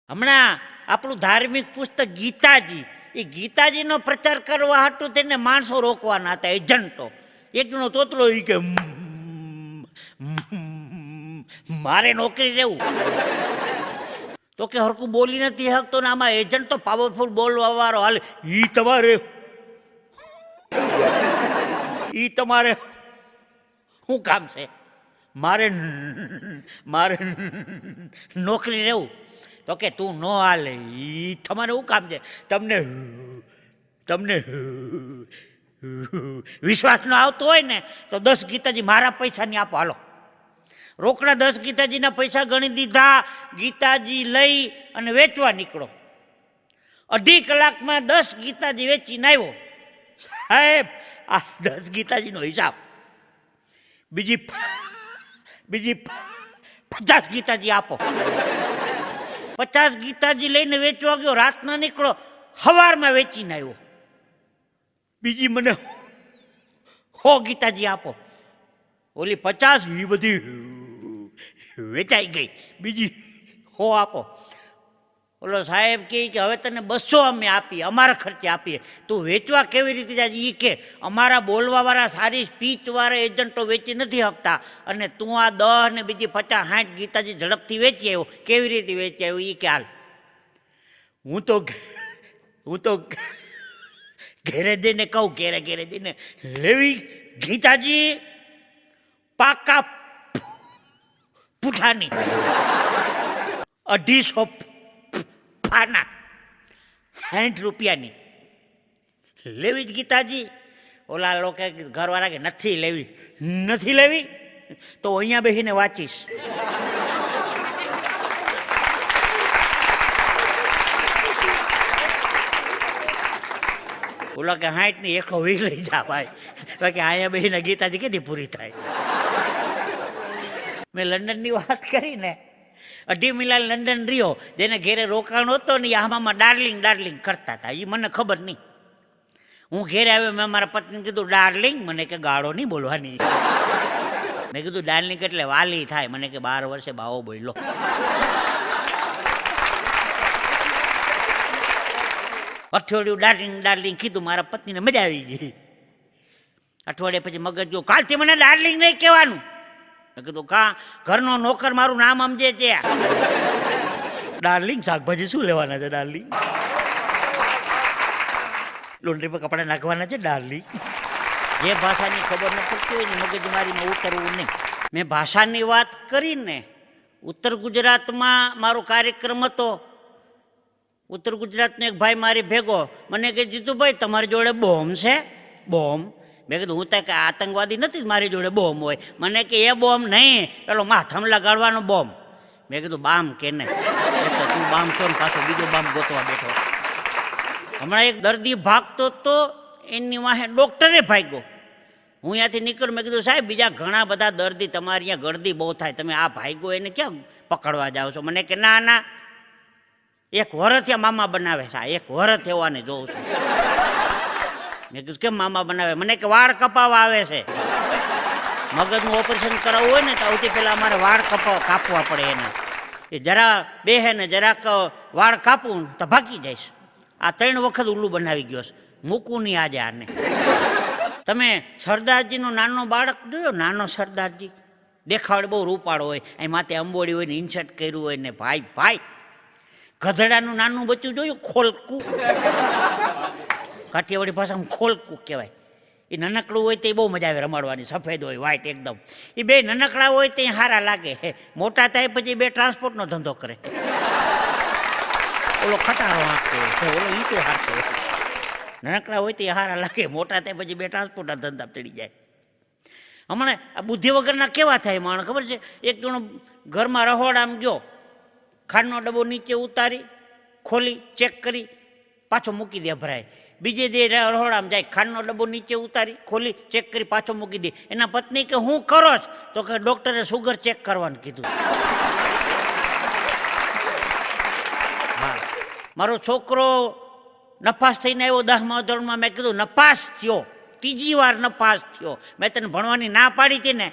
હમણાં આપણું ધાર્મિક પુસ્તક ગીતાજી, એ ગીતાજીનો પ્રચાર કરવા હાટું તેને માણસો રોકવાના હતા, એજન્ટો. એકનો તોતલો એ કે મારે નોકરી રહેવું, તો કે હરકું બોલી નથી શકતો ને આમાં એજન્ટ તો પાવરફુલ બોલવા વાળો હાલે, ઈ તમારે શું કામ છે? મારે મારે નોકરી રહેવું. તો કે તું ન હાલે, ઈ તમારે શું કામ છે? તમને તમને વિશ્વાસ ન આવતો હોય ને તો 10 ગીતાજી મારા પૈસાની આપો, હાલો. રોકડા 10 ગીતાજીના પૈસા ગણી દીધા, ગીતાજી લઈ અને વેચવા નીકળો. 2.5 કલાકમાં 10 ગીતાજી વેચીને આવ્યો. સાહેબ, આ 10 ગીતાજીનો હિસાબ. બીજી 50 ગીતાજી આપો. 50 ગીતાજી લઈને વેચવા ગયો, રાતના નીકળો, સવારમાં વેચીને આવ્યો. બીજી મને 100 ગીતાજી આપો. ઓલી 50 એ બધી વેચાઈ ગઈ, બીજી 100 આપો. ઓલો સાહેબ કહે કે હવે તને 200 અમે આપીએ, અમારા ખર્ચે આપીએ, તું વેચવા કેવી રીતે જાય? એ કે અમારા બોલવાવાળા સારી સ્પીચવાળા એજન્ટો વેચી નથી શકતા, અને તું આ 10 ને બીજી 50 60 ગીતાજી ઝડપથી વેચી આવ્યો, કેવી રીતે વેચી આવ્યો? એ કે હાલ, હું તો ઘેરે જઈને કહું, ઘેરે જઈને લેવી ગીતાજી પાકા પૂઠાની 250 ફાના 60 રૂપિયાની લેવી જ ગીતાજી. ઓલા લોકો ઘરવાળા કે નથી લેવી તો અહીંયા બેસીને વાંચીશ. ઓલો કે 60 ની 120 લઈ જા ભાઈ, કે અહીંયા બેસીને ગીતાજી કેથી પૂરી થાય? મેં લંડનની વાત કરી ને, 2.5 મહિના લંડન રહ્યો, જેને ઘેરે રોકાણ હતો ને આમાં ડાર્લિંગ કરતા હતા. એ મને ખબર નહીં. હું ઘેરે આવ્યો, મેં મારા પત્નીને કીધું ડાર્લિંગ, મને કે ગાળો નહીં બોલવાની. મેં કીધું ડાર્લિંગ એટલે વાલી થાય. મને કે 12 વર્ષે બાવો બોલ્યો. અઠવાડિયું ડાર્લિંગ કીધું, મારા પત્નીને મજા આવી ગઈ. અઠવાડિયા પછી મગજ જો, કાલથી મને ડાર્લિંગ નહીં કહેવાનું. મેં કીધું કા? ઘરનો નોકર મારું નામ સમજે છે. ડાર્લિંગ શાકભાજી શું લેવાના છે ડાર્લિંગ? લોન્ડ્રી પર કપડાં નાખવાના છે ડાર્લિંગ? જે ભાષાની ખબર ન પડતી હોય ને મગજમારીમાં ઉતરવું નહીં. મેં ભાષાની વાત કરીને, ઉત્તર ગુજરાતમાં મારો કાર્યક્રમ હતો. ઉત્તર ગુજરાતનો એક ભાઈ મારી ભેગો મને કહે, જીતુભાઈ તમારી જોડે બોમ્બ છે? બોમ્બ? મેં કીધું હું તો કે આતંકવાદી નથી, મારી જોડે બોમ્બ હોય. મને કે એ બોમ્બ નહીં, પેલો માથામાં લગાડવાનો બોમ્બ. મેં કીધું બામ કે નહીં? તું બામ છો ને પાછો બીજો બામ ગોતવા બેઠો. હમણાં એક દર્દી ભાગતો તો એની વાહે ડૉક્ટરે ભાગ્યો. હું અહીંયાથી નીકળ્યો, મેં કીધું સાહેબ બીજા ઘણા બધા દર્દી તમારી અહીંયા ગળદી બહુ થાય, તમે આ ભાગ્યો એને ક્યાં પકડવા જાઓ છો? મને કે ના, 1 વર્ષ મામા બનાવે છે, 1 વર્ષ થવાને જોઉં છું. મેં કીધું કેમ મામા બનાવે? મને કે વાળ કપાવવા આવે છે. મગજનું ઓપરેશન કરાવવું હોય ને તો સૌથી પહેલાં અમારે વાળ કાપવા પડે. એના એ જરા બેહે ને જરાક વાળ કાપવું તો ભાગી જઈશ. આ 3 વખત ઉલ્લું બનાવી ગયો છે. મૂકવું નહીં આજે આને. તમે સરદારજીનો નાનો બાળક જોયો? નાનો સરદારજી દેખાવડે બહુ રૂપાળો હોય, અહીં માથે અંબોડી હોય ને ઇન્સર્ટ કર્યું હોય ને, ભાઈ ગધેડાનું નાનું બચ્ચું જોયું? ખોલકું, કાઠિયાવાડી ભાષામાં ખોલકું કહેવાય. એ નાનકડું હોય તો એ બહુ મજા આવે રમાડવાની. સફેદ હોય, વ્હાઈટ એકદમ. એ બે નાનકડા હોય તો સારા લાગે. મોટા થાય પછી 2 ટ્રાન્સપોર્ટનો ધંધો કરે. ઓલો ખટારો હાંકતો હોય, ઓલો ઈંટો હાંકતો હોય. નાનકડા હોય તો એ સારા લાગે, મોટા થાય પછી 2 ટ્રાન્સપોર્ટના ધંધા ચડી જાય. હમણાં આ બુદ્ધિ વગરના કેવા થાય માણસ ખબર છે? એક જણો ઘરમાં રહોડામાં ગયો, ખાંડનો ડબ્બો નીચે ઉતારી ખોલી ચેક કરી પાછો મૂકી દે ભરાય. બીજે દે રહોડામાં જાય, ખાંડનો ડબ્બો નીચે ઉતારી ખોલી ચેક કરી પાછો મૂકી દે. એના પત્ની કે હું કરો છો? તો કે ડૉક્ટરે સુગર ચેક કરવાનું કીધું. હા, મારો છોકરો નપાસ થઈને આવ્યો 10મા ધોરણમાં. મેં કીધું નપાસ થયો, 3જી વાર નપાસ થયો. મેં તને ભણવાની ના પાડી હતી ને.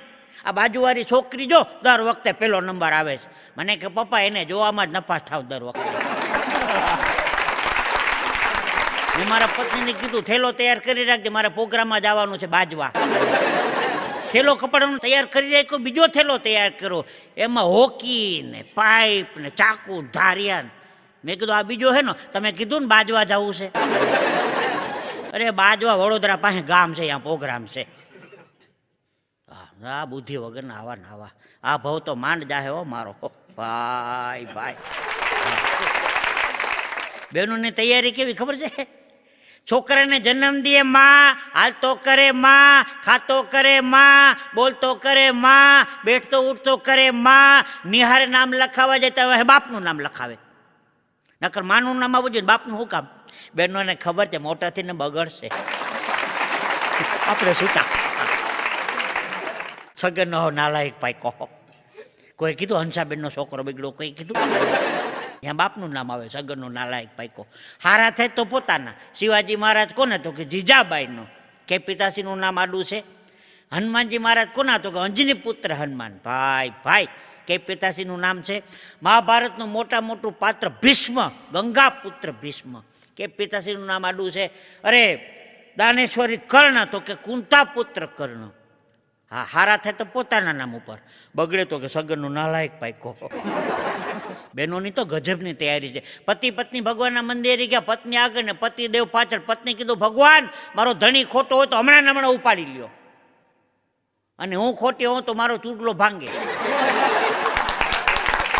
આ બાજુવાળી છોકરી જો દર વખતે પહેલો નંબર આવે છે. મને કે પપ્પા એને જોવામાં જ નપાસ થાવ દર વખતે. મેં મારા પત્નીને કીધું થેલો તૈયાર કરી રાખજે, મારે પ્રોગ્રામમાં જવાનું છે બાજવા. થેલો કપડાનો તૈયાર કરી રાખ્યો, બીજો થેલો તૈયાર કર્યો, એમાં હોકી ને પાઇપ ને ચાકુ ધારિયા. મેં કીધું આ બીજો હે ને, તમે કીધું ને બાજવા જવું છે. અરે બાજવા વડોદરા પાસે ગામ છે, અહીંયા પ્રોગ્રામ છે. આ બુદ્ધિ વગરના આવા ને આવા. આ ભાવ તો માંડ જાહે હો મારો ભાઈ ભાઈ. બહેનોની તૈયારી કેવી ખબર છે? છોકરાને જન્મ દે માં, હાલતો કરે માં, ખાતો કરે માં, બોલતો કરે માં, બેઠતો ઉઠતો કરે માં. નિહારે નામ લખાવા જાય તો બાપનું નામ લખાવે, નકર માનું નામ આવવું જોઈએ, બાપનું શું કામ? બહેનોને ખબર છે મોટાથી ને બગડશે, આપણે છૂટા. છગનનો નાલાયક પાઈકો. કોઈ કીધું હંસાબેનનો છોકરો બગડ્યો, કોઈ કીધું ત્યાં બાપનું નામ આવે, સગનનું નાલાયક પાઈકો. હારા થાય તો પોતાના. શિવાજી મહારાજ કોને? તો કે જીજાબાઈનો. કે પિતાશ્રીનું નામ આડું છે. હનુમાનજી મહારાજ કોના? તો કે અંજની પુત્ર હનુમાન. ભાઈ ભાઈ કે પિતાશ્રીનું નામ છે. મહાભારતનું મોટું પાત્ર ભીષ્મ, ગંગા પુત્ર ભીષ્મ. કે પિતાશ્રીનું નામ આડું છે. અરે દાનેશ્વરી કર્ણ, તો કે કુંતા પુત્ર કર્ણ. હા, હારા થાય તો પોતાના નામ ઉપર, બગડે તો કે સગનનું નાલાયક પાઈકો. બહેનોની તો ગજબની તૈયારી છે. પતિ પત્ની ભગવાનના મંદિરે ગયા, પત્ની આગળ ને પતિદેવ પાછળ. પત્ની કીધું ભગવાન મારો ધણી ખોટો હોય તો હમણાં ઉપાડી લ્યો, અને હું ખોટી હોઉં તો મારો ચૂડલો ભાંગે.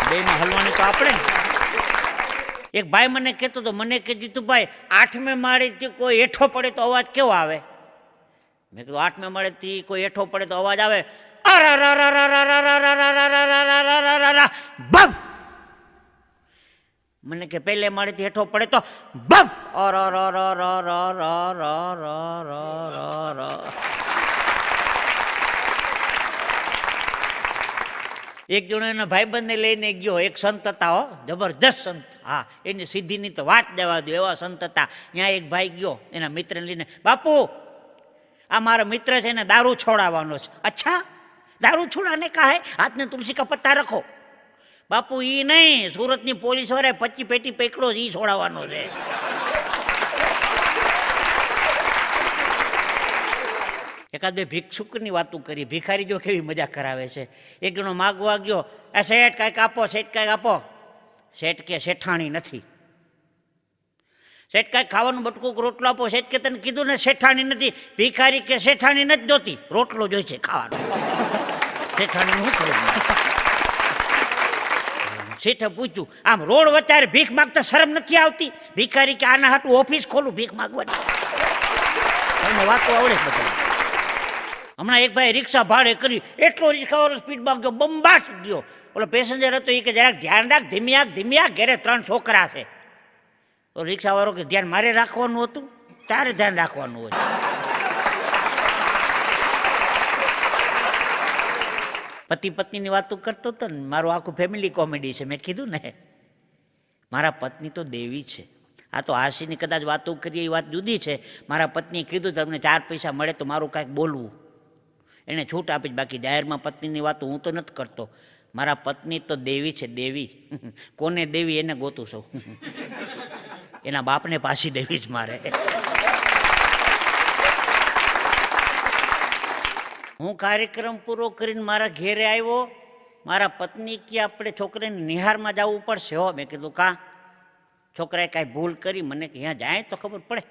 બેમાં હલવાની તો આપણે. એક ભાઈ મને કહેતો હતો, મને કે જીતુભાઈ 8મે માળેથી કોઈ હેઠો પડે તો અવાજ કેવો આવે? મેં કીધું 8મે માળેથી કોઈ હેઠો પડે તો અવાજ આવે બમ. મને કે પહેલે માળેથી હેઠો પડે તો બમ. એક જણો એના ભાઈબંધને લઈને ગયો, એક સંત હતા હો, જબરજસ્ત સંત. હા, એની સિદ્ધિની તો વાત જવા દો, એવા સંત હતા. ત્યાં એક ભાઈ ગયો એના મિત્રને લઈને, બાપુ આ મારો મિત્ર છે ને દારૂ છોડાવવાનો છે. અચ્છા, દારૂ છોડાને કા હે? હાથ ને તુલસી કા પત્તા રખો. બાપુ ઈ નહીં, સુરતની પોલીસ વાળાએ 25 પેટી પકડો, ઈ છોડાવવાનો છે. એકાદ બે ભિક્ષુકની વાતો કરી. ભિખારી જો કેવી મજા કરાવે છે. એક જણો માગવા ગયો, આ શેઠ કાંઈક આપો, શેઠ કાંઈક આપો. શેઠ કે શેઠાણી નથી. શેઠ કાંઈક ખાવાનું બટકું રોટલો આપો. શેઠ કે તને કીધું ને શેઠાણી નથી. ભિખારી કે શેઠાણી નથી જોતી, રોટલો જોઈ છે ખાવાનો. શેઠાણીનું શું ખબર? શેઠે પૂછ્યું, આમ રોડ વચારે ભીખ માગતા શરમ નથી આવતી? ભિખારી કે આના હાટું ઓફિસ ખોલું ભીખ માગવાની. તમને વાતો આવડે બધા. હમણાં એક ભાઈ રિક્ષા ભાડે કરી, એટલો રિક્ષાવાળો સ્પીડમાં ગયો, બંબાટ ગયો. ઓલો પેસેન્જર હતો એ કે જરાક ધ્યાન રાખ, ધીમી આગ, ઘરે 3 છોકરા છે. તો રિક્ષાવાળો કે ધ્યાન મારે રાખવાનું હતું, તારે ધ્યાન રાખવાનું હોય. પતિ પત્નીની વાતો કરતો હતો ને, મારું આખું ફેમિલી કોમેડી છે. મેં કીધું ને મારા પત્ની તો દેવી છે. આ તો હાસીની કદાચ વાતો કરીએ એ વાત જુદી છે. મારા પત્નીએ કીધું તમને 4 પૈસા મળે તો મારું કાંઈક બોલવું, એને છૂટ આપી. બાકી જાહેરમાં પત્નીની વાતો હું તો નથી કરતો. મારા પત્ની તો દેવી છે, દેવી. કોને દેવી એને ગોતું છું. એના બાપને પાછી દેવી જ મારે. હું કાર્યક્રમ પૂરો કરીને મારા ઘેરે આવ્યો. મારા પત્ની કે આપણે છોકરીને નિહારમાં જવું પડશે હો. મેં કીધું કાં? છોકરાએ કાંઈ ભૂલ કરી? મને કે ત્યાં જાય તો ખબર પડે.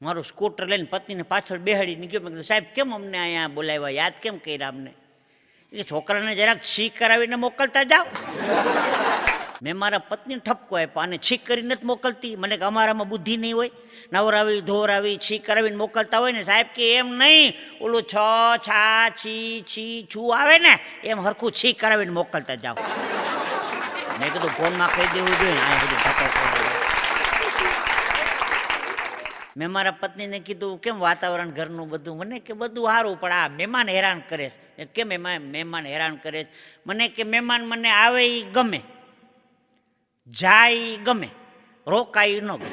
મારું સ્કૂટર લઈને પત્નીને પાછળ બેહાડીને ગયો. મેં કીધું સાહેબ કેમ અમને અહીંયા બોલાવ્યા, યાદ કેમ કર્યા અમને? એ છોકરાને જરાક છીક કરાવીને મોકલતા જાઓ. મેં મારા પત્નીને ઠપકો આપ્યો, આને છીક કરીને જ મોકલતી. મને કે અમારામાં બુદ્ધિ નહીં હોય, નવરાવી ધોરાવી છીક કરાવીને મોકલતા હોય ને. સાહેબ કે એમ નહીં, ઓલું છ છા છી છી છું આવે ને એમ હરખું છીક કરાવીને મોકલતા જાઓ. મેં કીધું ફોનમાં કહી દેવું જોઈએ. આ બધું ધક્કો. મેં મારા પત્નીને કીધું કેમ વાતાવરણ ઘરનું બધું? મને કે બધું સારું, પણ આ મહેમાન હેરાન કરે. કેમ મહેમાન હેરાન કરે? મને કે મહેમાન મને આવે એ ગમે, જાય ગમે, રોકાય ન ગમે.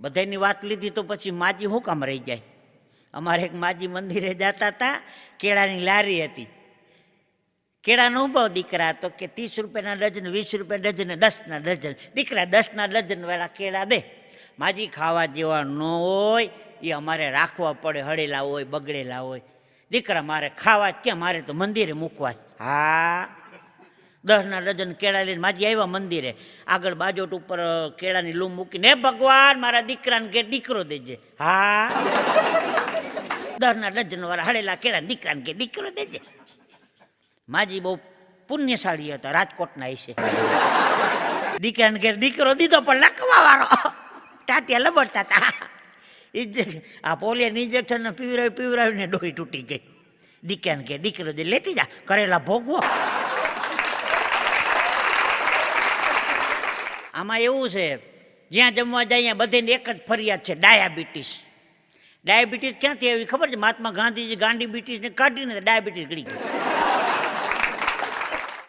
બધાની વાત લીધી તો પછી માજી શું કામ રહી જાય? અમારે એક માજી મંદિરે જતા હતા, કેળાની લારી હતી. કેળાનો ભાવ દીકરા તો કે 30 રૂપિયાના ડઝન, 20 રૂપિયા ડઝન, 10ના ડઝન. દીકરા 10ના ડઝન વાળા કેળા દે. માજી ખાવા જેવા ન હોય એ અમારે રાખવા પડે, હળેલા હોય, બગડેલા હોય. દીકરા મારે ખાવા ક્યાં, મારે તો મંદિરે મૂકવા. હા, 10ના ડઝન કેળા લઈને માજી આવ્યા મંદિરે. આગળ બાજોટ ઉપર કેળાની લૂમ મૂકીને, હે ભગવાન મારા દીકરાને ઘેર દીકરો દેજે. હા, 10ના ડઝન વાળા હળેલા કેળા દીકરાને ઘેર દીકરો દેજે. માજી બહુ પુણ્યશાળી હતા, રાજકોટના હશે. દીકરાને ઘેર દીકરો દીધો, પણ લખવા વાળો ટાટિયા લબડતા હતા. આ પોલિયન ઇન્જેક્શન પીવરાવીને ડોહી તૂટી ગઈ. દીકરાને ઘેર દીકરો દે, લેતી જા, કરેલા ભોગવો. આમાં એવું છે, જ્યાં જમવા જાય ત્યાં બધાને એક જ ફરિયાદ છે, ડાયાબિટીસ. ડાયાબિટીસ ક્યાંથી આવી ખબર છે? મહાત્મા ગાંધીજી ગાંડીબિટીસને કાઢીને ડાયાબિટીસ ગળી ગઈ.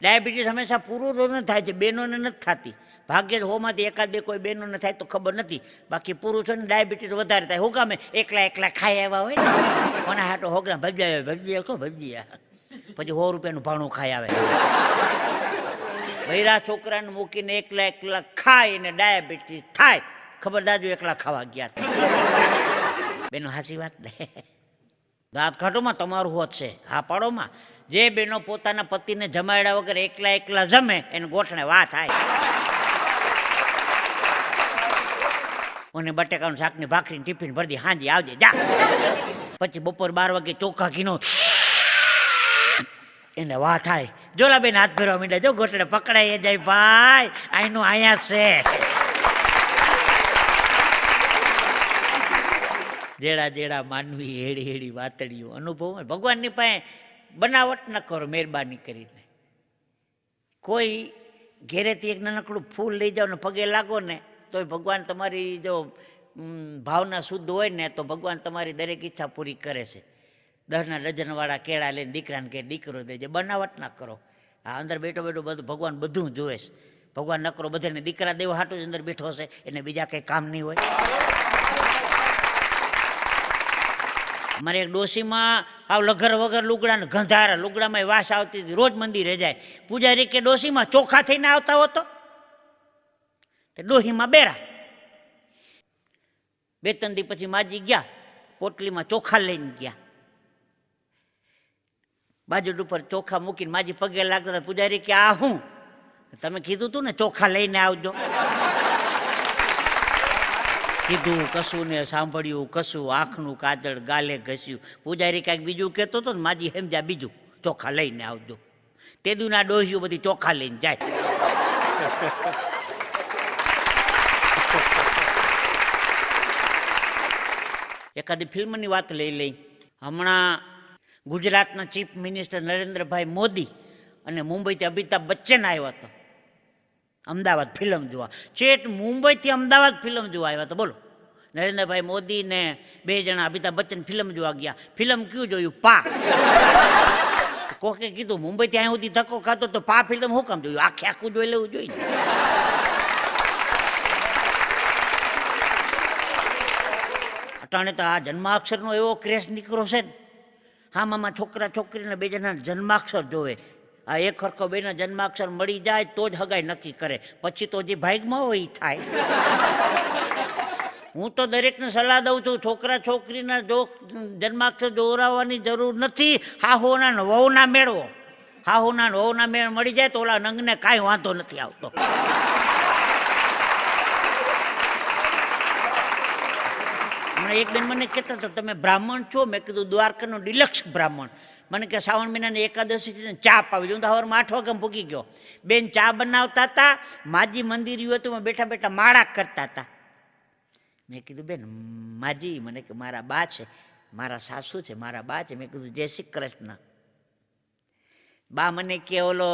ડાયાબિટીસ હંમેશા પુરુષોને થાય છે, બહેનોને નથી થતી. ભાગ્યે જ હોમાંથી એકાદ બે કોઈ બહેનોને થાય તો ખબર નથી, બાકી પુરુષોને ડાયાબિટીસ વધારે થાય. હું કામે એકલા ખાઈ આવ્યા હોય ને, મને હાટો હોગરા ભજીયા કહો ભજીયા, પછી 100 રૂપિયાનું ભાણું ખાઈ આવે. બૈરા છોકરાને મૂકીને એકલા ખાઈને ડાયાબિટીસ થાય. ખબરદાર જો એકલા ખાવા ગયા બેનો, હાસી વાત ને. દાંત કાઢોમાં તમારું હોત છે. હા પાડોમાં જે બેનો પોતાના પતિને જમાડ્યા વગર એકલા જમે એને ગોઠણે વાત થાય. અને બટેકાનું શાકની ભાખરીને ટિફિન ભરી દી, હાંજી આવજે જા. પછી બપોર 12 વાગે ચોખા ઘીનો એને વાત થાય. જોલા બેન હાથ ફેરવા માંડ્યા, જો ગોઠડે પકડાઈ જાય ભાઈ, આઈનું આયા છે. જેડા માનવી હેડી વાતડીઓ અનુભવ. ભગવાનની પાસે બનાવટ ન કરો મહેરબાની કરીને. કોઈ ઘેરેથી એક નાનકડું ફૂલ લઈ જાઓ ને પગે લાગો ને તો ભગવાન તમારી જો ભાવના શુદ્ધ હોય ને તો ભગવાન તમારી દરેક ઈચ્છા પૂરી કરે છે. 10ના ડઝનવાળા કેળા લઈને દીકરાને કે દીકરો દેજે, બનાવટ ના કરો. આ અંદર બેઠો બધું ભગવાન બધું જોવે છે. ભગવાન ન કરો બધાને દીકરા દેવા હાટું જ અંદર બેઠો છે, એને બીજા કંઈ કામ નહીં હોય. અમારે એક ડોશીમાં આવ લગર વગર લુગડા ને ગંધારા લુગડામાં વાસ આવતી હતી. રોજ મંદિરે જાય. પૂજારી કે ડોશીમાં ચોખા થઈને આવતા હોતો? ડોહીમાં બેરા. 2-3 દી પછી માજી ગયા, પોટલીમાં ચોખા લઈને ગયા. બાજુ ઉપર ચોખા મૂકીને માજી પગે લાગતા હતા. પૂજારી કે આ હું? તમે કીધું તું ને ચોખા લઈને આવજો. કીધું કશું ને સાંભળ્યું કશું, આંખનું કાજળ ગાલે ઘસ્યું. પૂજારી કાંઈક બીજું કહેતો હતો ને માજી સમજ્યા બીજું, ચોખા લઈને આવજો. તે દુના ડોહીઓ બધી ચોખા લઈને જાય. એકાદી ફિલ્મની વાત લઈ. હમણાં ગુજરાતના ચીફ મિનિસ્ટર નરેન્દ્રભાઈ મોદી અને મુંબઈથી અમિતાભ બચ્ચન આવ્યો હતો અમદાવાદ ફિલ્મ જોવા. ચેટ મુંબઈથી અમદાવાદ ફિલ્મ જોવા આવ્યા હતા. બોલો, નરેન્દ્રભાઈ મોદી ને 2 જણા અમિતાભ બચ્ચન ફિલ્મ જોવા ગયા. ફિલ્મ કયું જોયું? પા. કોકે કીધું મુંબઈથી અહીં સુધી ધક્કો ખાતો તો પા ફિલ્મ શું કામ જોયું? આખું જોઈ લેવું જોઈએ. અટાણે તો આ જન્માક્ષરનો એવો ક્રેઝ નીકળ્યો છે ને. હા મામા છોકરા છોકરીને 2 જણા જન્માક્ષર જોવે. આ એક હરખો બેના જન્માક્ષર મળી જાય તો જ હગાઈ નક્કી કરે, પછી તો જે ભાગમાં હોય એ થાય. હું તો દરેકને સલાહ દઉં છું, છોકરા છોકરીના જન્માક્ષર જોરાવવાની જરૂર નથી. હાહુના ને વહુના મેળવો. હાહુના ને વહુના મેળ મળી જાય તો ઓલા નંગને કાંઈ વાંધો નથી આવતો. હમણાં એક બેન મને કહેતા હતા તમે બ્રાહ્મણ છો? મેં કીધું દ્વારકાનો ડિલક્ષ બ્રાહ્મણ. મને કે શ્રાવણ મહિનાની એકાદશી ચા પાવી. હું તો સવારમાં 8 વાગે ભૂકી ગયો. બેન ચા બનાવતા હતા, માજી મંદિર હતું, બેઠા બેઠા માળા કરતા હતા. મેં કીધું બેન માજી? મને કે મારા બા છે, મારા સાસુ છે, મારા બા છે. મેં કીધું જય શ્રી કૃષ્ણ. બા મને કે ઓલો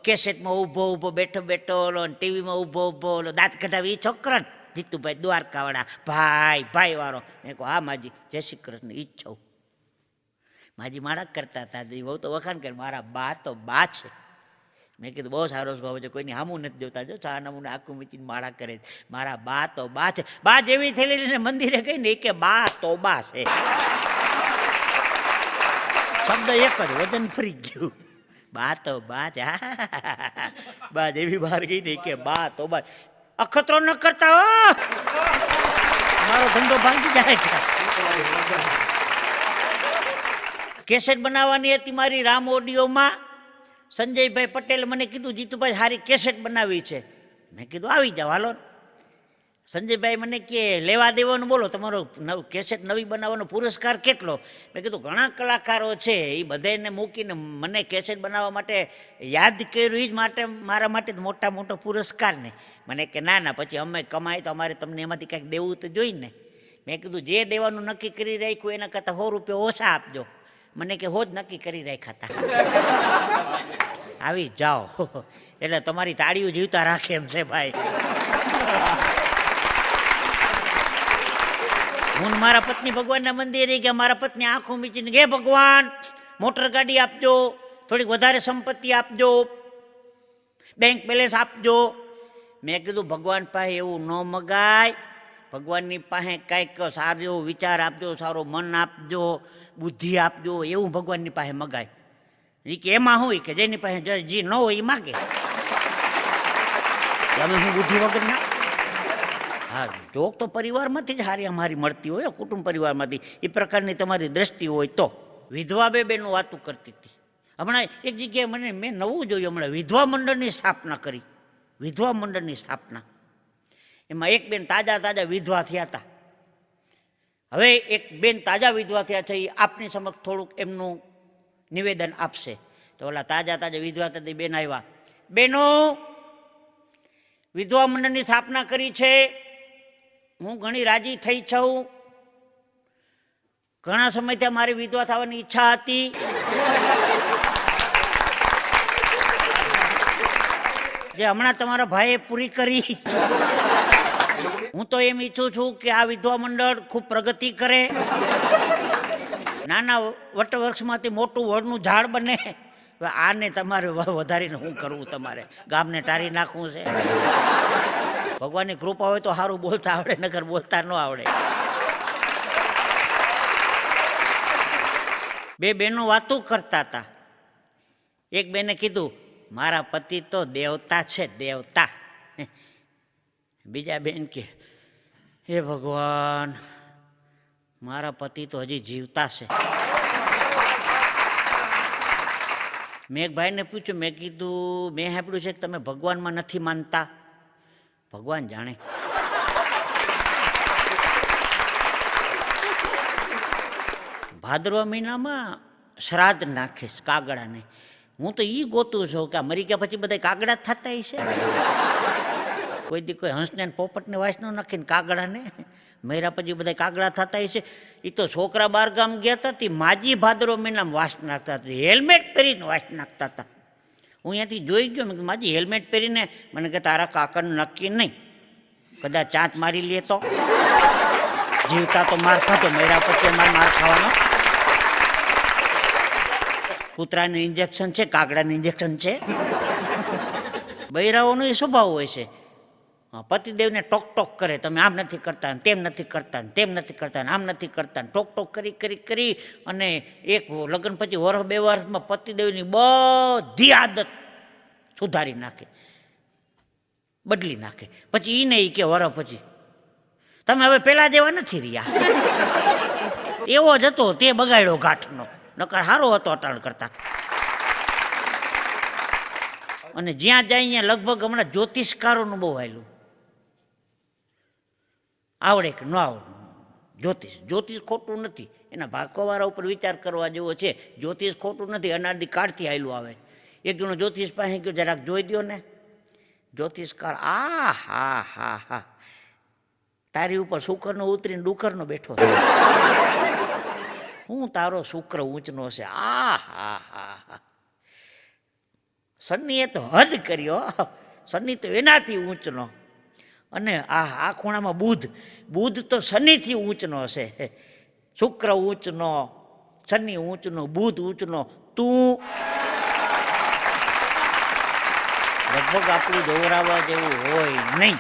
કેસેટમાં ઊભો બેઠો ઓલો ટીવીમાં ઊભો ઓલો દાંત કઢાવી એ છોકરા ને જીતુભાઈ દ્વારકાવાળા ભાઈ વાળો. મેં કહું હા માજી જય શ્રી કૃષ્ણ ઈ જ છું. માજી માળા કરતા હતા. બહુ તો વખાણ કરે મારા બા તો બા છે. મેં કીધું બહુ સારો સ્વભાવ છે, કોઈની હામું નથી જોતા. જો ચા નમૂને આખું મીચીને માળા કરે. મારા બા તો બા છે. બા જેવી થયેલી મંદિરે ગઈ ને એ કે બા તો બા છે. શબ્દ એક જ, વજન ફરી ગયું. બા તો બા જ, બા એવી બહાર ગઈ નહીં કે બા તો બા. અખતરો ન કરતા હો, મારો ધંધો ભાંગી જાય. કેસેટ બનાવવાની હતી મારી રામ ઓડિયોમાં. સંજયભાઈ પટેલ મને કીધું જીતુભાઈ સારી કેસેટ બનાવી છે. મેં કીધું આવી જાઓ હાલો. સંજયભાઈ મને કે લેવા દેવાનું બોલો, તમારો કેસેટ નવી બનાવવાનો પુરસ્કાર કેટલો? મેં કીધું ઘણા કલાકારો છે એ બધાને મૂકીને મને કેસેટ બનાવવા માટે યાદ કર્યું, એ જ માટે મારા માટે મોટા મોટો પુરસ્કાર ને. મને કે ના ના, પછી અમે કમાય તો અમારે તમને એમાંથી કંઈક દેવું તો જોઈએ ને. મેં કીધું જે દેવાનું નક્કી કરી રાખ્યું એના કરતાં 100 રૂપિયા ઓછા આપજો. મને કે હોજ નક્કી કરી રાખ્યા હતા. આવી જાઓ એટલે તમારી તાળીઓ જીવતા રાખે એમ છે ભાઈ. હું મારા પત્ની ભગવાનના મંદિરે ગયા. મારા પત્ની આંખો મીચીને કે ભગવાન મોટર ગાડી આપજો, થોડીક વધારે સંપત્તિ આપજો, બેંક બેલેન્સ આપજો. મેં કીધું ભગવાન પાસે એવું ન મગાય. ભગવાનની પાસે કંઈક સારો વિચાર આપજો, સારો મન આપજો, બુદ્ધિ આપજો, એવું ભગવાનની પાસે મગાય. એ કે એમાં હોય કે જેની પાસે જે ન હોય એ માગે. અમે હું બુદ્ધિ વગર ના. હા, જોક તો પરિવારમાંથી જ હારી અમારી મળતી હોય, કુટુંબ પરિવારમાંથી. એ પ્રકારની તમારી દ્રષ્ટિ હોય તો. વિધવા બેનું વાતું કરતી હતી. હમણાં એક જગ્યાએ મેં નવું જોયું. હમણાં વિધવા મંડળની સ્થાપના કરી. વિધવા મંડળની સ્થાપના. એમાં એક બેન તાજા વિધવા થયા હતા. હવે એક બેન તાજા વિધવા થયા છે, એ આપની સમક્ષ થોડુંક એમનું નિવેદન આપશે. તો ઓલા તાજા વિધવા થતી બેન આવ્યા. બેનો, વિધવા મંડળની સ્થાપના કરી છે, હું ઘણી રાજી થઈ છું. ઘણા સમયથી મારી વિધવા થવાની ઈચ્છા હતી. જે હમણાં તમારા ભાઈએ પૂરી કરી. હું તો એમ ઈચ્છું છું કે આ વિધવા મંડળ ખૂબ પ્રગતિ કરે, નાના વટવૃક્ષમાંથી મોટું વડનું ઝાડ બને. આને તમારે વધારીને શું કરવું? તમારે ગામને ટારી નાખવું છે? ભગવાનની કૃપા હોય તો સારું બોલતા આવડે, નગર બોલતા ન આવડે. બે બહેનો વાતો કરતા હતા. એક બેને કીધું મારા પતિ તો દેવતા છે, દેવતા. બીજા બેન કે હે ભગવાન, મારા પતિ તો હજી જીવતા છે. મેં એક ભાઈને પૂછ્યું, મેં કીધું મેં સાંભળ્યું છે કે તમે ભગવાનમાં નથી માનતા. ભગવાન જાણે. ભાદરવા મહિનામાં શ્રાદ્ધ નાખે કાગડાને. હું તો એ ગોતું છું કે મરી ગયા પછી બધા કાગડા જ થતા હશે. કોઈ દી કોઈ હંસને પોપટને વાસનો નાખીને કાગડાને મર્યા પછી બધા કાગડા થતા હશે. એ તો છોકરા બાર ગામ ગયા હતા, તે માજી ભાદરવા મહિનામાં વાસ નાખતા હતા, હેલ્મેટ પહેરીને વાસ નાખતા હતા. હું અહીંયાથી જોઈ ગયો. મેં માજી હેલ્મેટ પહેરીને. મને કે તારા કાકાનું નક્કી નહીં, કદાચ ચાંચ મારી લે તો. જીવતા તો માર ખાતો, મર્યા પછી અમારે માર ખાવાનો. કૂતરાનું ઇન્જેક્શન છે, કાગડાનું ઇન્જેક્શન છે. બૈરાઓનો એ સ્વભાવ હોય છે. પતિદેવને ટોક ટોક કરે, તમે આમ નથી કરતા, તેમ નથી કરતા, તેમ નથી કરતા, આમ નથી કરતા. ટોક ટોક કરી અને એક લગ્ન પછી વર્ષ 2 વર્ષમાં પતિદેવની બધી આદત સુધારી નાખે, બદલી નાખે. પછી એ નહીં કે વરસ પછી તમે હવે પેલા જેવા નથી રહ્યા. એવો જ હતો તે બગાડ્યો ગાંઠનો, નકર સારો હતો અટાણ કરતા. અને જ્યાં જાય ત્યાં લગભગ હમણાં જ્યોતિષકારોનું બહુ આવેલું. આવડે કે ન આવડે. જ્યોતિષ ખોટું નથી, એના ભાગવાવાળા ઉપર વિચાર કરવા જેવો છે. જ્યોતિષ ખોટું નથી, અનાદિ કાળથી આવેલું આવે. એક જણો જ્યોતિષ પાસે ગયો, જરાક જોઈ દો ને. જ્યોતિષકાર આ હા હા હા, તારી ઉપર શુક્રનો ઉતરીને ડુકરનો બેઠો. હું તારો શુક્ર ઊંચનો છે. આ હા હા હા, શનિએ તો હદ કર્યો. શનિ તો એનાથી ઊંચનો. અને આ ખૂણામાં બુધ તો શનિથી ઊંચનો છે. શુક્ર ઊંચનો, શનિ ઊંચનો, બુધ ઊંચનો. તું લગભગ આપણું દોરાવા જેવું હોય નહીં.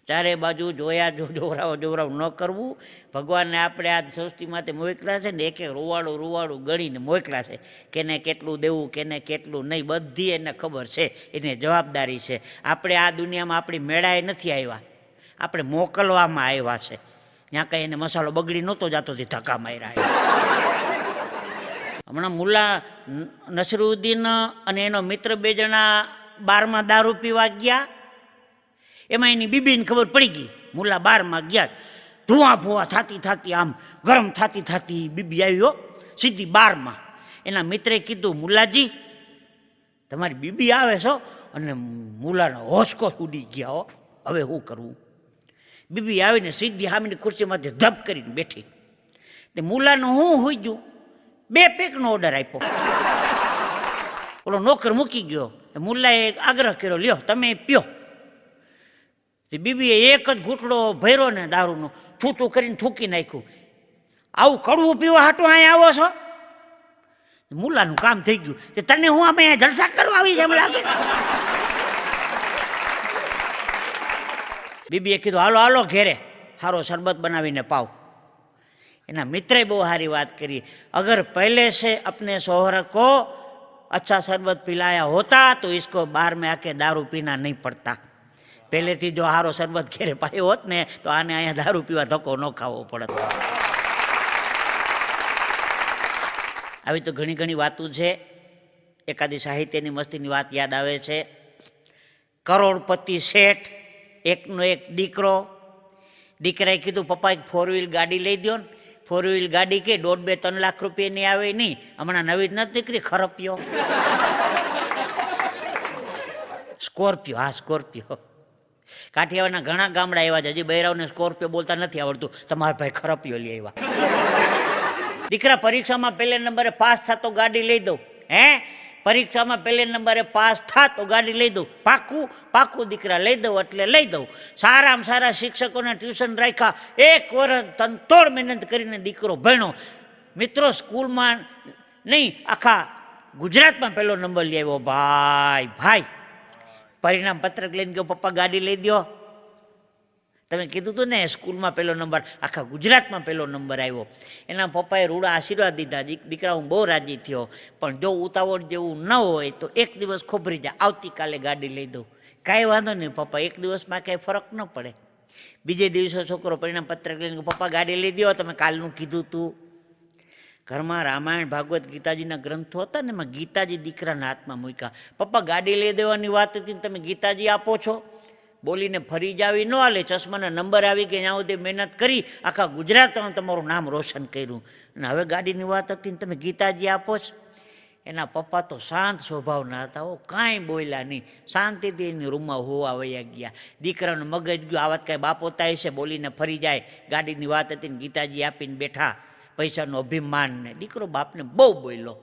ચારે બાજુ જોયા જોવરાવ ન કરવું. ભગવાનને આપણે આ સૃષ્ટિમાંથી મોકલ્યા છે ને એક રૂવાડું ગણીને મોકલ્યા છે. કેને કેટલું દેવું કેને કેટલું નહીં બધી એને ખબર છે, એને જવાબદારી છે. આપણે આ દુનિયામાં આપણી મેળાએ નથી આવ્યા, આપણે મોકલવામાં આવ્યા છે. ત્યાં કંઈ એને મસાલો બગડી નહોતો જતો તે ધક્કા માર્યા. હમણાં મુલ્લા નસરુદ્દીન અને એનો મિત્ર 2 જણા બારમાં દારૂ પીવા ગયા. એમાં એની બીબીને ખબર પડી ગઈ. મુલ્લા બારમાં ગયા, ધુઆ થતી આમ ગરમ થતી બીબી આવ્યો સીધી બારમાં. એના મિત્રે કીધું, મુલ્લાજી તમારી બીબી આવે છો. અને મુલ્લાનો હોશકો ઉડી ગયા. હો હવે શું કરવું? બીબી આવીને સીધી સામેની ખુરશીમાંથી ધપ કરીને બેઠી. તે મુલ્લાનું હું હોઈ ગયું, 2 પેકનો ઓર્ડર આપ્યો. ઓલો નોકર મૂકી ગયો. મુલ્લાએ આગ્રહ કર્યો, લ્યો તમે પીઓ. તે બીબીએ એક જ ઘૂંટડો ભર્યો ને દારૂનો, છૂટું કરીને થૂકી નાખ્યું. આવું કડવું પીવા હાટું અહીંયા આવો છો? મુલ્લાનું કામ થઈ ગયું. તે તને હું અમે જલસા કરવા આવી છે એમ લાગે? બીબીએ કીધું, હાલો ઘેરે સારો શરબત બનાવીને પાવ. એના મિત્રે બહુ સારી વાત કરી, અગર પહેલે से अपने शौहर को अच्छा शरबत पिलाया होता तो इसको बाहर में आके दारू पीना नहीं पड़ता. પહેલેથી જો સારો શરબત ઘેરે પાયો હોત ને તો આને અહીંયા દારૂ પીવા ધક્કો ન ખાવો પડત. આવી તો ઘણી વાતો છે. એકાદી સાહિત્યની મસ્તીની વાત યાદ આવે છે. કરોડપતિ શેઠ, એકનો એક દીકરો. દીકરાએ કીધું, પપ્પા એક 4 વ્હીલ ગાડી લઈ દો ને. 4 વ્હીલ ગાડી કે 1.5-2-3 લાખ રૂપિયાની આવે નહીં, હમણાં નવી જ નથી નીકળી ખરપિયો. સ્કોર્પિયો, હા સ્કોર્પિયો. કાઠિયાવાડના ઘણા ગામડા એવા છે હજી બૈરાવને સ્કોર્પિયો બોલતા નથી આવડતું, તમારા ભાઈ ખરપિયો લઈ આવ્યા. દીકરા પરીક્ષામાં 1 નંબરે પાસ થતો ગાડી લઈ દઉં. પરીક્ષામાં 1 નંબરે પાસ થાતો ગાડી લઈ દઉં. પાકું દીકરા લઈ દઉં એટલે લઈ દઉં. સારામાં સારા શિક્ષકોને ટ્યુશન રાખ્યા. 1 વર્ષ તનતોડ મહેનત કરીને દીકરો ભણ્યો. મિત્રો સ્કૂલમાં નહીં આખા ગુજરાતમાં 1લો નંબર લઈ આવ્યો. ભાઈ પરિણામ પત્રક લઈને ગયો, પપ્પા ગાડી લઈ દો. તમે કીધું હતું ને સ્કૂલમાં 1લો નંબર, આખા ગુજરાતમાં 1લો નંબર આવ્યો. એના પપ્પાએ રૂડા આશીર્વાદ દીધા. દીકરા હું બહુ રાજી થયો, પણ જો ઉતાવળ જેવું ન હોય તો એક દિવસ ખોભરી જાય, આવતીકાલે ગાડી લઈ દઉં. કાંઈ વાંધો નહીં પપ્પા, એક દિવસમાં કાંઈ ફરક ન પડે. બીજે દિવસે છોકરો પરિણામ પત્રક લઈને પપ્પા ગાડી લઈ દો, તમે કાલનું કીધું તું. ઘરમાં રામાયણ ભાગવત ગીતાજીના ગ્રંથો હતા ને, એમાં ગીતાજી દીકરાના હાથમાં મૂક્યા. પપ્પા ગાડી લઈ દેવાની વાત હતી ને તમે ગીતાજી આપો છો? બોલીને ફરી જાવી ન હાલે. ચશ્માના નંબર આવી ગયા, ત્યાં સુધી મહેનત કરી, આખા ગુજરાતમાં તમારું નામ રોશન કર્યું, અને હવે ગાડીની વાત હતી ને તમે ગીતાજી આપો છો? એના પપ્પા તો શાંત સ્વભાવના હતા. કાંઈ બોલ્યા નહીં, શાંતિથી એની રૂમમાં હોવા વયા ગયા. દીકરાનું મગજ ગયું, આ વાત કાંઈ બાપો થાય છે, બોલીને ફરી જાય. ગાડીની વાત હતી ને ગીતાજી આપીને બેઠા. પૈસાનો અભિમાન ને દીકરો બાપને બહુ બોલ્યો.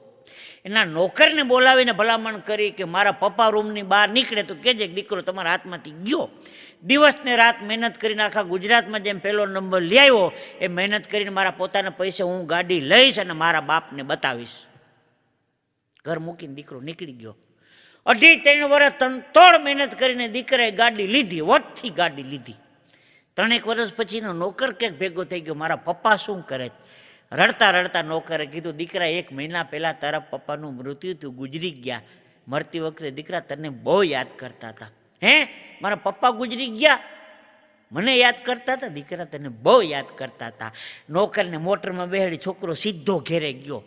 એના નોકરને બોલાવીને ભલામણ કરી કે મારા પપ્પા રૂમની બહાર નીકળે તો કહેજે દીકરો તમારા હાથમાંથી ગયો. દિવસ ને રાત મહેનત કરીને આખા ગુજરાતમાં જેમ 1લો નંબર લઈ આવ્યો એ મહેનત કરીને મારા પોતાના પૈસે હું ગાડી લઈશ અને મારા બાપને બતાવીશ. ઘર મૂકીને દીકરો નીકળી ગયો. 2.5-3 વર્ષ તનતોડ મહેનત કરીને દીકરાએ ગાડી લીધી, વટથી ગાડી લીધી. 3 વર્ષ પછીનો નોકર ક્યાંક ભેગો થઈ ગયો, મારા પપ્પા શું કરે? રડતા નોકરે કીધું, દીકરા 1 મહિના પહેલાં તારા પપ્પાનું મૃત્યુ થયું, ગુજરી ગયા. મરતી વખતે દીકરા તને બહુ યાદ કરતા હતા. મારા પપ્પા ગુજરી ગયા, મને યાદ કરતા હતા? દીકરા તને બહુ યાદ કરતા હતા. નોકરને મોટરમાં બેહાડી છોકરો સીધો ઘેરે ગયો.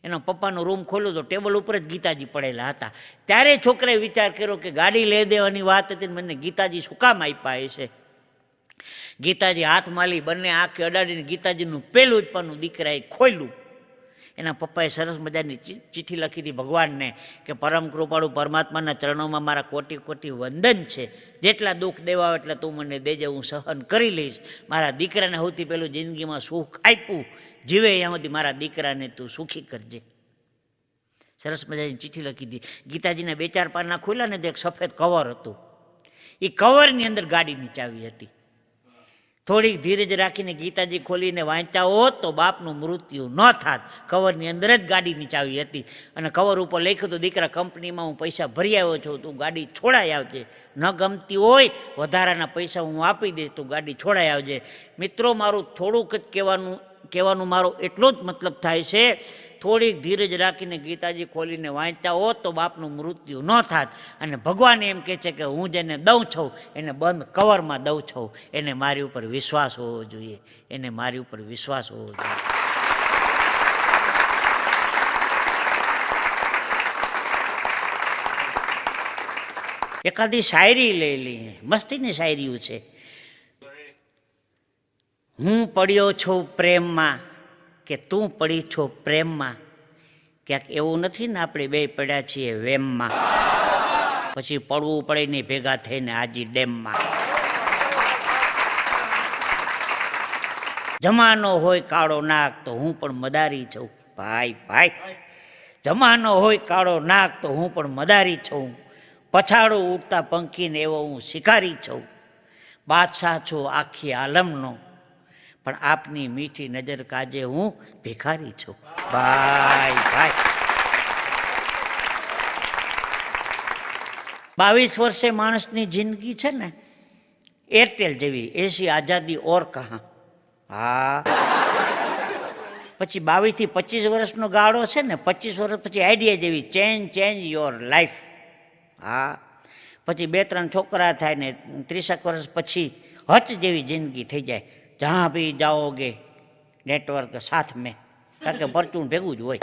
એના પપ્પાનો રૂમ ખોલ્યો તો ટેબલ ઉપર જ ગીતાજી પડેલા હતા. ત્યારે છોકરાએ વિચાર કર્યો કે ગાડી લઈ દેવાની વાત હતી, મને ગીતાજી શું કામ આપ્યા હશે? ગીતાજી હાથ માલી બંને આંખે અડાડીને ગીતાજીનું 1લું જ પાનું દીકરાએ ખોલ્યું. એના પપ્પાએ સરસ મજાની ચિઠ્ઠી લખી હતી ભગવાનને કે પરમ કૃપાળુ પરમાત્માના ચરણોમાં મારા કોટી વંદન છે. જેટલા દુઃખ દેવા એટલે તું મને દેજે, હું સહન કરી લઈશ. મારા દીકરાને સૌથી પહેલું જિંદગીમાં સુખ આપ્યું, જીવે ત્યાં સુધી મારા દીકરાને તું સુખી કરજે. સરસ મજાની ચિઠ્ઠી લખી હતી. ગીતાજીના 2-4 પાના ખોલ્યા ને તો એક સફેદ કવર હતું. એ કવરની અંદર ગાડીની ચાવી હતી. થોડીક ધીરજ રાખીને ગીતાજી ખોલીને વાંચ્યા હોત તો બાપનું મૃત્યુ ન થાત. કવરની અંદર જ ગાડીની ચાવી હતી અને કવર ઉપર લખ્યું હતું, દીકરા કંપનીમાં હું પૈસા ભરી આવ્યો છું, તું ગાડી છોડાઈ આવજે. ન ગમતી હોય વધારાના પૈસા હું આપી દઈશ, તું ગાડી છોડાઈ આવજે. મિત્રો, મારું થોડુંક જ કહેવાનું મારો એટલો જ મતલબ થાય છે, થોડીક ધીરજ રાખીને ગીતાજી ખોલીને વાંચ્યા હોત તો બાપનું મૃત્યુ ન થાત. અને ભગવાન એમ કહે છે કે હું જેને દઉં છું એને બંધ કવરમાં દઉં છું. એને મારી ઉપર વિશ્વાસ હોવો જોઈએ, એને મારી ઉપર વિશ્વાસ હોવો જોઈએ. એકાદી શાયરી લઈ લઈએ, મસ્તીની શાયરીઓ છે. હું પડ્યો છું પ્રેમમાં કે તું પડી છો પ્રેમમાં, ક્યાંક એવું નથી ને આપણે બે પડ્યા છીએ વેમમાં, પછી પડવું પડે ને ભેગા થઈને આજી ડેમમાં. જમાનો હોય કાળો નાગ તો હું પણ મદારી છું ભાઈ ભાઈ, જમાનો હોય કાળો નાગ તો હું પણ મદારી છું, પછાડું ઉડતા પંખીને એવો હું શિકારી છું, બાદશાહ છું આખી આલમનો પણ આપની મીઠી નજર કાજે હું ભિખારી છું ભાઈ ભાઈ. 22 વર્ષે માણસની જિંદગી છે ને એરટેલ જેવી, એસી આઝાદી ઓર કહા. હા, પછી 22 થી 25 વર્ષનો ગાળો છે ને, 25 વર્ષ પછી આઈડિયા જેવી, ચેન્જ યોર લાઈફ. હા, પછી 2-3 છોકરા થાય ને 30 વર્ષ પછી હચ જેવી જિંદગી થઈ જાય. જहाँ भी जाओगे नेटवर्क साथ में, કારણ કે પરચું ભેગું જ હોય.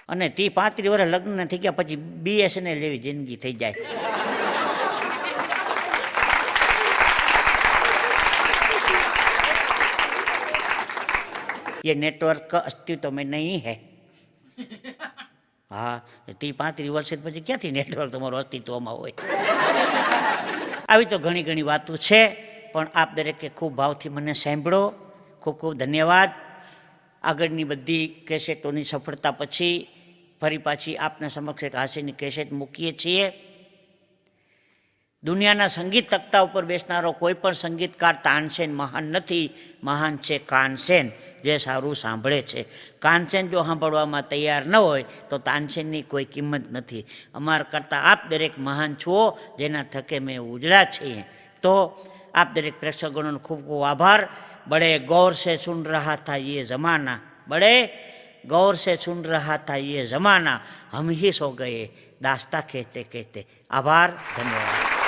અને 30-35 વર્ષ લગ્ન થઈ ગયા પછી BSNL જેવી જિંદગી થઈ જાય. ये नेटवर्क अस्तित्व में नहीं है. હા, 30-35 વર્ષે પછી ક્યાંથી નેટવર્ક તમારું અસ્તિત્વમાં હોય. આવી તો ઘણી વાતો છે, પણ આપ દરેકે ખૂબ ભાવથી મને સાંભળો. ખૂબ ખૂબ ધન્યવાદ. આગળની બધી કેસેટોની સફળતા પછી ફરી પાછી આપના સમક્ષ એક હાસ્યની કેસેટ મૂકીએ છીએ. દુનિયાના સંગીત તખ્તા ઉપર બેસનારો કોઈ પણ સંગીતકાર તાનસેન મહાન નથી, મહાન છે કાનસેન, જે સારું સાંભળે છે. કાનસેન જો સાંભળવામાં તૈયાર ન હોય તો તાનસેનની કોઈ કિંમત નથી. અમારા કરતાં આપ દરેક મહાન છો, જેના થકે મેં ઉજળા છીએ. તો આપ દરેક પ્રેક્ષકોનો ખૂબ ખૂબ આભાર. બડે ગૌર સે સુન રહા થા યે જમાના, બડે गौर से सुन रहा था ये जमाना, हम ही सो गए दास्ता कहते कहते. आभार, धन्यवाद.